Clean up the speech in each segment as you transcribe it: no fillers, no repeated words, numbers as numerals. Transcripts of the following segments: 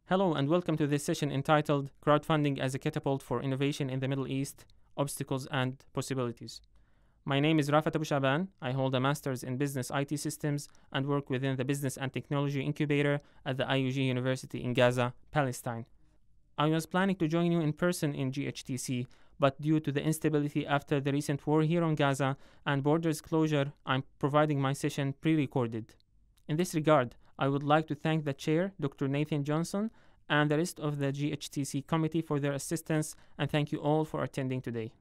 Hello and welcome to this session entitled Crowdfunding as a Catapult for Innovation in the Middle East, Obstacles and Possibilities. My name is Rafat Abushaban. I hold a master's in business IT systems and work within the Business and Technology Incubator at the IUG University in Gaza, Palestine. I was planning to join you in person in GHTC, but due to the instability after the recent war here on Gaza and borders closure, I'm providing my session pre-recorded. In this regard, I would like to thank the chair, Dr. Nathan Johnson, and the rest of the GHTC committee for their assistance, and thank you all for attending today.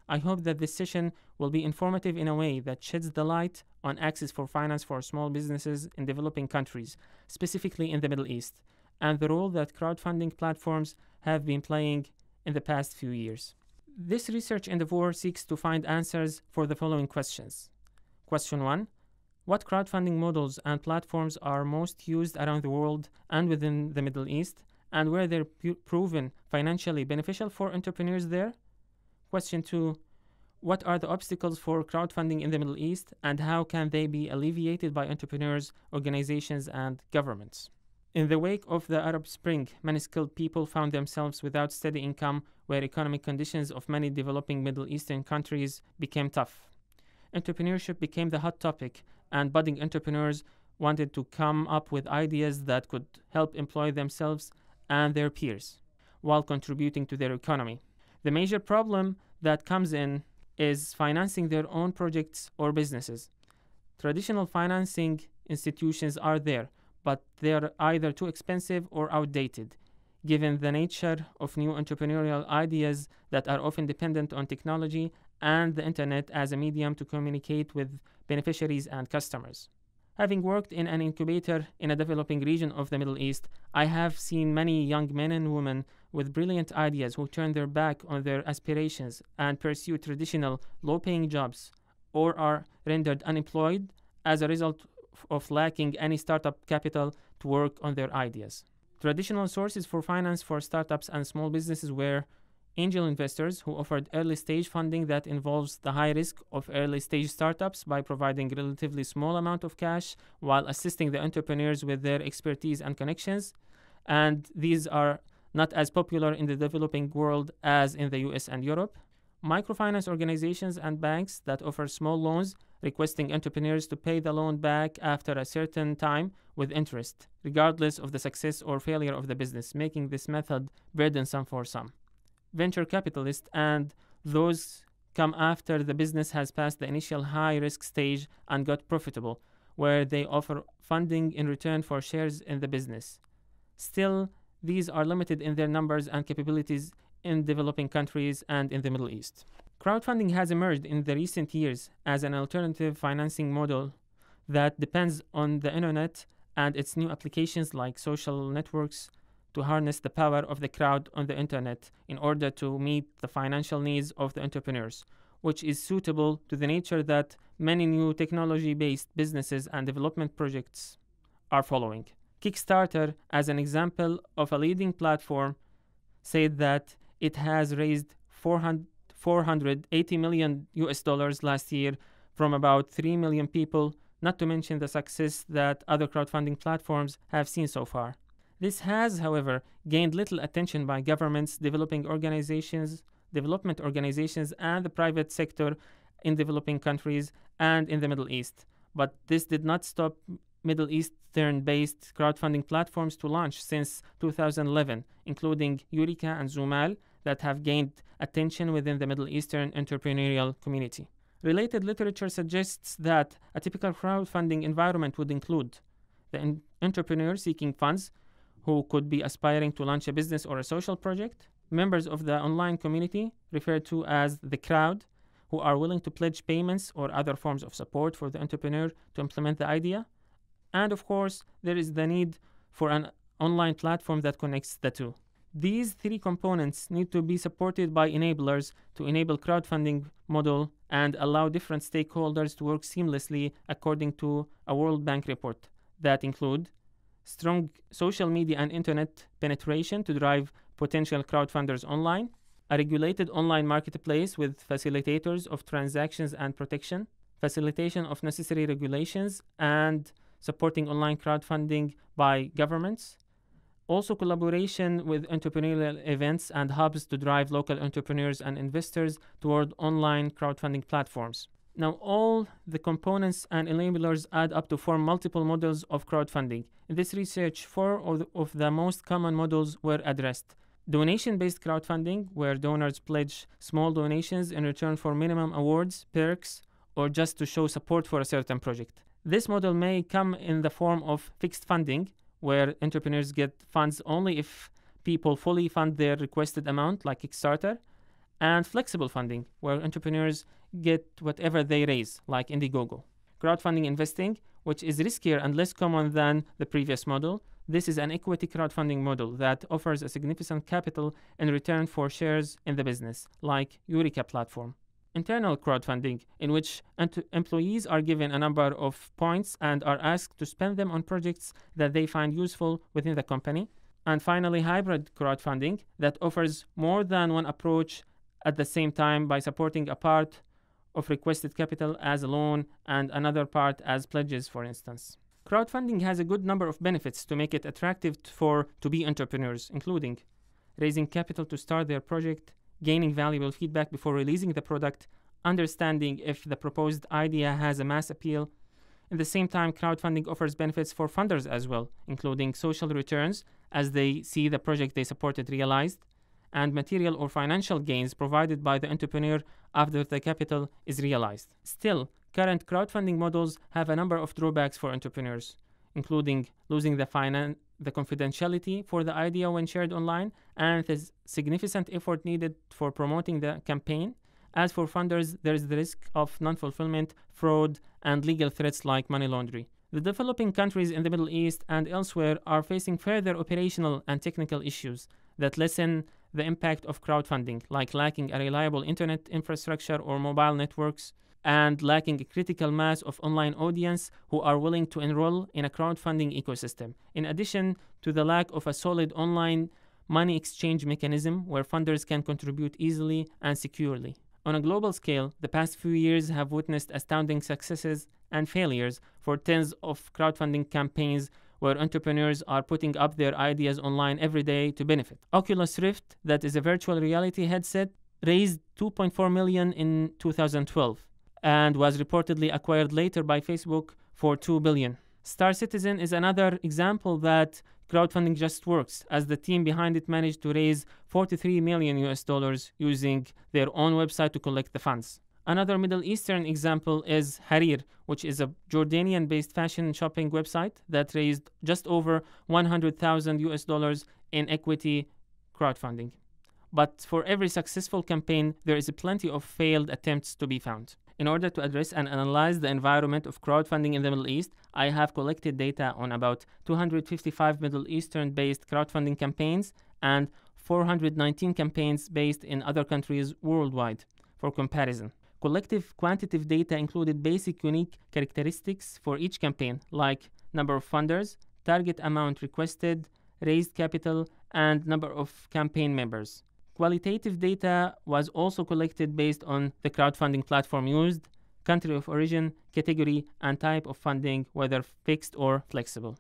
I hope that this session will be informative in a way that sheds the light on access for finance for small businesses in developing countries, specifically in the Middle East, and the role that crowdfunding platforms have been playing in the past few years. This research endeavor seeks to find answers for the following questions. Question 1. What crowdfunding models and platforms are most used around the world and within the Middle East, and were they proven financially beneficial for entrepreneurs there? Question 2. What are the obstacles for crowdfunding in the Middle East, and how can they be alleviated by entrepreneurs, organizations, and governments? In the wake of the Arab Spring, many skilled people found themselves without steady income, where economic conditions of many developing Middle Eastern countries became tough. Entrepreneurship became the hot topic, and budding entrepreneurs wanted to come up with ideas that could help employ themselves and their peers while contributing to their economy. The major problem that comes in is financing their own projects or businesses. Traditional financing institutions are there, but they are either too expensive or outdated, given the nature of new entrepreneurial ideas that are often dependent on technology and the internet as a medium to communicate with beneficiaries and customers. Having worked in an incubator in a developing region of the Middle East, I have seen many young men and women with brilliant ideas who turn their back on their aspirations and pursue traditional low-paying jobs or are rendered unemployed as a result of lacking any startup capital to work on their ideas. Traditional sources for finance for startups and small businesses were angel investors who offered early-stage funding that involves the high risk of early-stage startups by providing a relatively small amount of cash while assisting the entrepreneurs with their expertise and connections, and these are not as popular in the developing world as in the US and Europe. Microfinance organizations and banks that offer small loans, requesting entrepreneurs to pay the loan back after a certain time with interest, regardless of the success or failure of the business, making this method burdensome for some. Venture capitalists and those come after the business has passed the initial high-risk stage and got profitable, where they offer funding in return for shares in the business. Still, these are limited in their numbers and capabilities in developing countries and in the Middle East. Crowdfunding has emerged in the recent years as an alternative financing model that depends on the internet and its new applications like social networks to harness the power of the crowd on the internet in order to meet the financial needs of the entrepreneurs, which is suitable to the nature that many new technology-based businesses and development projects are following. Kickstarter, as an example of a leading platform, said that it has raised $480 million last year from about 3 million people, not to mention the success that other crowdfunding platforms have seen so far. This has, however, gained little attention by governments, development organizations, and the private sector in developing countries and in the Middle East. But this did not stop Middle Eastern-based crowdfunding platforms to launch since 2011, including Eureeca and Zoomaal, that have gained attention within the Middle Eastern entrepreneurial community. Related literature suggests that a typical crowdfunding environment would include the entrepreneur seeking funds, who could be aspiring to launch a business or a social project, members of the online community, referred to as the crowd, who are willing to pledge payments or other forms of support for the entrepreneur to implement the idea, and of course, there is the need for an online platform that connects the two. These three components need to be supported by enablers to enable crowdfunding model and allow different stakeholders to work seamlessly according to a World Bank report that include strong social media and internet penetration to drive potential crowdfunders online, a regulated online marketplace with facilitators of transactions and protection, facilitation of necessary regulations, and supporting online crowdfunding by governments, Also, collaboration with entrepreneurial events and hubs to drive local entrepreneurs and investors toward online crowdfunding platforms. Now, all the components and enablers add up to form multiple models of crowdfunding. In this research, 4 of the most common models were addressed. Donation-based crowdfunding, where donors pledge small donations in return for minimum awards, perks, or just to show support for a certain project. This model may come in the form of fixed funding, where entrepreneurs get funds only if people fully fund their requested amount, like Kickstarter, and flexible funding, where entrepreneurs get whatever they raise, like Indiegogo. Crowdfunding investing, which is riskier and less common than the previous model. This is an equity crowdfunding model that offers a significant capital in return for shares in the business, like Eureeca platform. Internal crowdfunding, in which employees are given a number of points and are asked to spend them on projects that they find useful within the company. And finally, hybrid crowdfunding that offers more than one approach at the same time by supporting a part of requested capital as a loan and another part as pledges, for instance. Crowdfunding has a good number of benefits to make it attractive to be entrepreneurs, including raising capital to start their project, gaining valuable feedback before releasing the product, understanding if the proposed idea has a mass appeal. At the same time, crowdfunding offers benefits for funders as well, including social returns as they see the project they supported realized, and material or financial gains provided by the entrepreneur after the capital is realized. Still, current crowdfunding models have a number of drawbacks for entrepreneurs, including losing the confidentiality for the idea when shared online, and the significant effort needed for promoting the campaign. As for funders, there is the risk of non-fulfillment, fraud, and legal threats like money laundering. The developing countries in the Middle East and elsewhere are facing further operational and technical issues that lessen the impact of crowdfunding, like lacking a reliable internet infrastructure or mobile networks, and lacking a critical mass of online audience who are willing to enroll in a crowdfunding ecosystem, in addition to the lack of a solid online money exchange mechanism where funders can contribute easily and securely. On a global scale, the past few years have witnessed astounding successes and failures for tens of crowdfunding campaigns where entrepreneurs are putting up their ideas online every day to benefit. Oculus Rift, that is a virtual reality headset, raised $2.4 million in 2012 and was reportedly acquired later by Facebook for $2 billion. Star Citizen is another example that crowdfunding just works, as the team behind it managed to raise $43 million using their own website to collect the funds. Another Middle Eastern example is Harir, which is a Jordanian-based fashion shopping website that raised just over $100,000 in equity crowdfunding. But for every successful campaign, there is plenty of failed attempts to be found. In order to address and analyze the environment of crowdfunding in the Middle East, I have collected data on about 255 Middle Eastern-based crowdfunding campaigns and 419 campaigns based in other countries worldwide for comparison. Collective quantitative data included basic unique characteristics for each campaign, like number of funders, target amount requested, raised capital, and number of campaign members. Qualitative data was also collected based on the crowdfunding platform used, country of origin, category, and type of funding, whether fixed or flexible.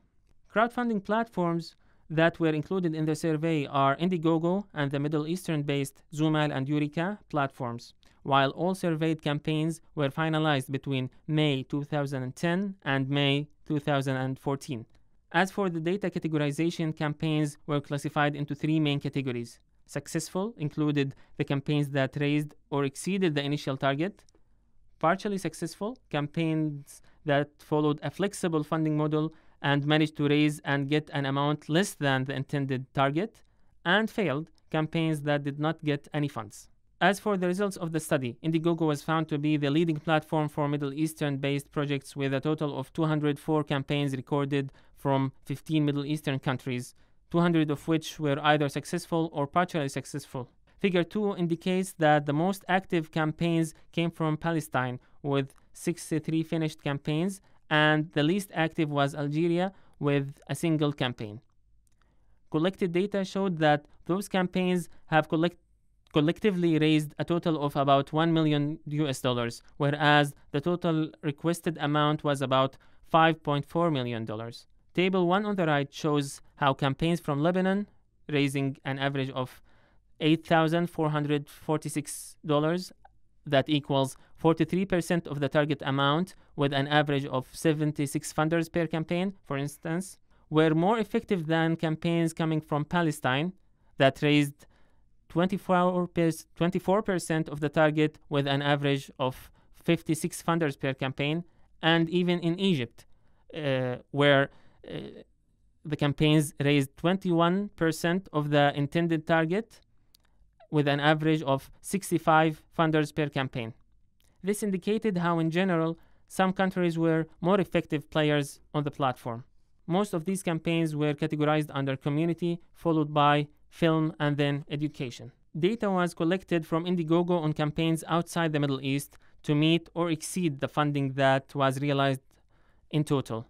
Crowdfunding platforms that were included in the survey are Indiegogo and the Middle Eastern-based Zoomaal and Eureeca platforms, while all surveyed campaigns were finalized between May 2010 and May 2014. As for the data categorization, campaigns were classified into 3 main categories. Successful included the campaigns that raised or exceeded the initial target. Partially successful, campaigns that followed a flexible funding model and managed to raise and get an amount less than the intended target. And failed, campaigns that did not get any funds. As for the results of the study, Indiegogo was found to be the leading platform for Middle Eastern-based projects with a total of 204 campaigns recorded from 15 Middle Eastern countries, 200 of which were either successful or partially successful. Figure 2 indicates that the most active campaigns came from Palestine, with 63 finished campaigns, and the least active was Algeria, with a single campaign. Collected data showed that those campaigns have collectively raised a total of about $1 million, whereas the total requested amount was about $5.4 million. Table 1 on the right shows how campaigns from Lebanon, raising an average of $8,446, that equals 43% of the target amount, with an average of 76 funders per campaign, for instance, were more effective than campaigns coming from Palestine that raised 24% of the target with an average of 56 funders per campaign, and even in Egypt, where the campaigns raised 21% of the intended target with an average of 65 funders per campaign. This indicated how, in general, some countries were more effective players on the platform. Most of these campaigns were categorized under community, followed by film, and then education. Data was collected from Indiegogo on campaigns outside the Middle East to meet or exceed the funding that was realized in total.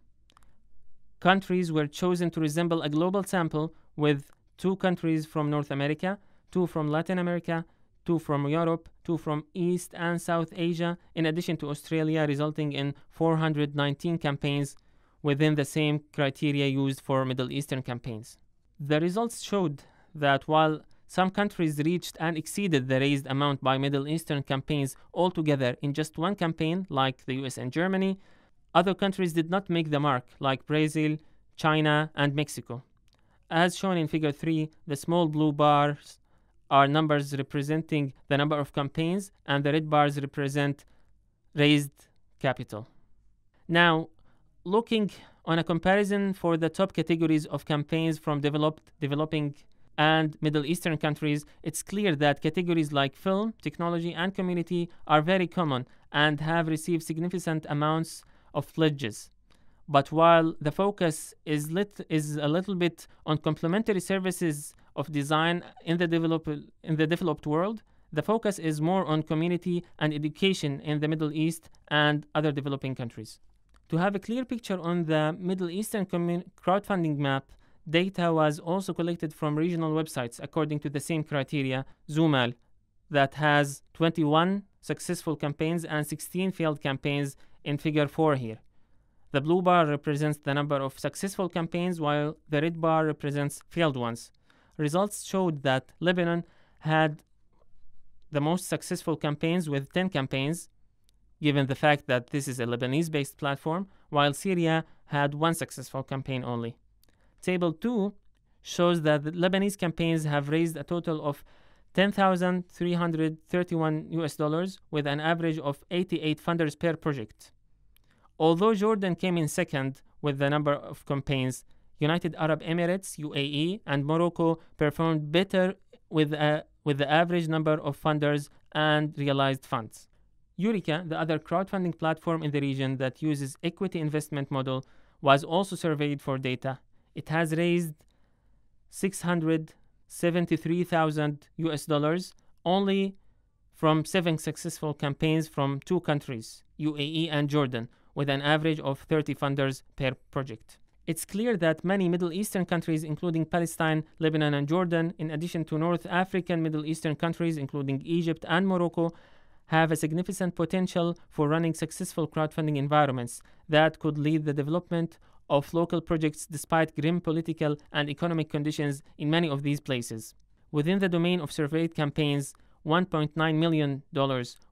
Countries were chosen to resemble a global sample, with 2 countries from North America, 2 from Latin America, 2 from Europe, 2 from East and South Asia, in addition to Australia, resulting in 419 campaigns within the same criteria used for Middle Eastern campaigns. The results showed that while some countries reached and exceeded the raised amount by Middle Eastern campaigns altogether in just one campaign, like the US and Germany, other countries did not make the mark, like Brazil, China, and Mexico. As shown in Figure 3, the small blue bars are numbers representing the number of campaigns, and the red bars represent raised capital. Now, looking on a comparison for the top categories of campaigns from developing, and Middle Eastern countries, it's clear that categories like film, technology, and community are very common and have received significant amounts of pledges. But while the focus is a little bit on complementary services of design in the developed world, the focus is more on community and education in the Middle East and other developing countries. To have a clear picture on the Middle Eastern crowdfunding map, data was also collected from regional websites according to the same criteria, Zoomaal, that has 21 successful campaigns and 16 failed campaigns in Figure 4 here. The blue bar represents the number of successful campaigns, while the red bar represents failed ones. Results showed that Lebanon had the most successful campaigns with 10 campaigns, given the fact that this is a Lebanese-based platform, while Syria had 1 successful campaign only. Table 2 shows that the Lebanese campaigns have raised a total of $10,331 with an average of 88 funders per project. Although Jordan came in second with the number of campaigns, United Arab Emirates, UAE, and Morocco performed better with the average number of funders and realized funds. Eureeca, the other crowdfunding platform in the region that uses equity investment model, was also surveyed for data. It has raised $673,000 only from 7 successful campaigns from 2 countries, UAE and Jordan, with an average of 30 funders per project. It's clear that many Middle Eastern countries, including Palestine, Lebanon, and Jordan, in addition to North African Middle Eastern countries, including Egypt and Morocco, have a significant potential for running successful crowdfunding environments that could lead the development of local projects despite grim political and economic conditions in many of these places. Within the domain of surveyed campaigns, $1.9 million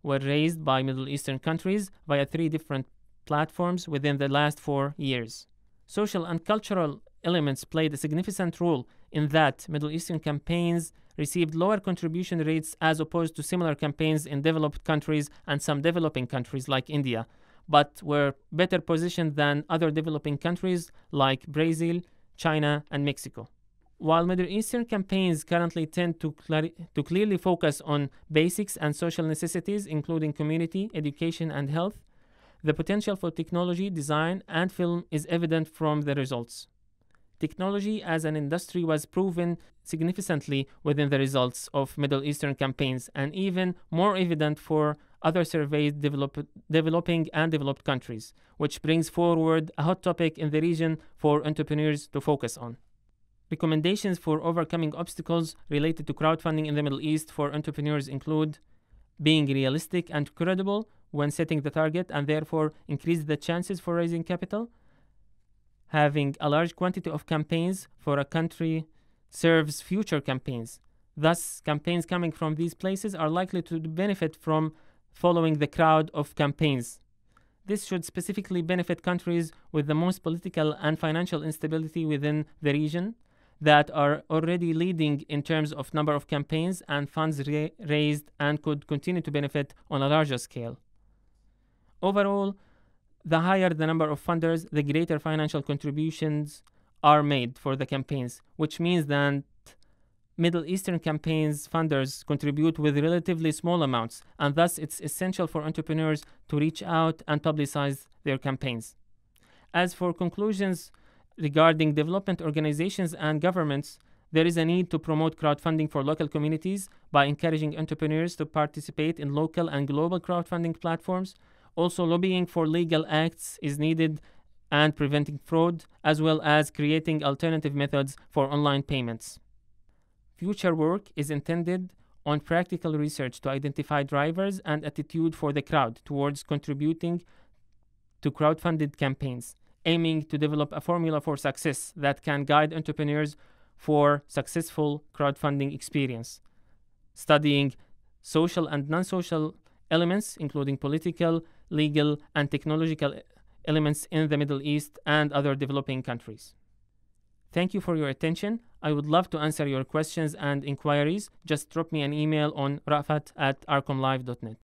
were raised by Middle Eastern countries via 3 different platforms within the last 4 years. Social and cultural elements played a significant role in that Middle Eastern campaigns received lower contribution rates as opposed to similar campaigns in developed countries and some developing countries like India, but were better positioned than other developing countries like Brazil, China, and Mexico. While Middle Eastern campaigns currently tend to clearly focus on basics and social necessities, including community, education, and health, the potential for technology, design, and film is evident from the results. Technology as an industry was proven significantly within the results of Middle Eastern campaigns, and even more evident for other surveyed developing and developed countries, which brings forward a hot topic in the region for entrepreneurs to focus on. Recommendations for overcoming obstacles related to crowdfunding in the Middle East for entrepreneurs include being realistic and credible when setting the target and therefore increase the chances for raising capital, having a large quantity of campaigns for a country serves future campaigns. Thus, campaigns coming from these places are likely to benefit from following the crowd of campaigns. This should specifically benefit countries with the most political and financial instability within the region that are already leading in terms of number of campaigns and funds raised and could continue to benefit on a larger scale. Overall, the higher the number of funders, the greater financial contributions are made for the campaigns, which means that Middle Eastern campaigns funders contribute with relatively small amounts, and thus it's essential for entrepreneurs to reach out and publicize their campaigns. As for conclusions regarding development organizations and governments, there is a need to promote crowdfunding for local communities by encouraging entrepreneurs to participate in local and global crowdfunding platforms. Also, lobbying for legal acts is needed and preventing fraud, as well as creating alternative methods for online payments. Future work is intended on practical research to identify drivers and attitude for the crowd towards contributing to crowdfunded campaigns, aiming to develop a formula for success that can guide entrepreneurs for successful crowdfunding experience, studying social and non-social elements, including political, legal, and technological elements in the Middle East and other developing countries. Thank you for your attention. I would love to answer your questions and inquiries. Just drop me an email on rafat@arcomlive.net.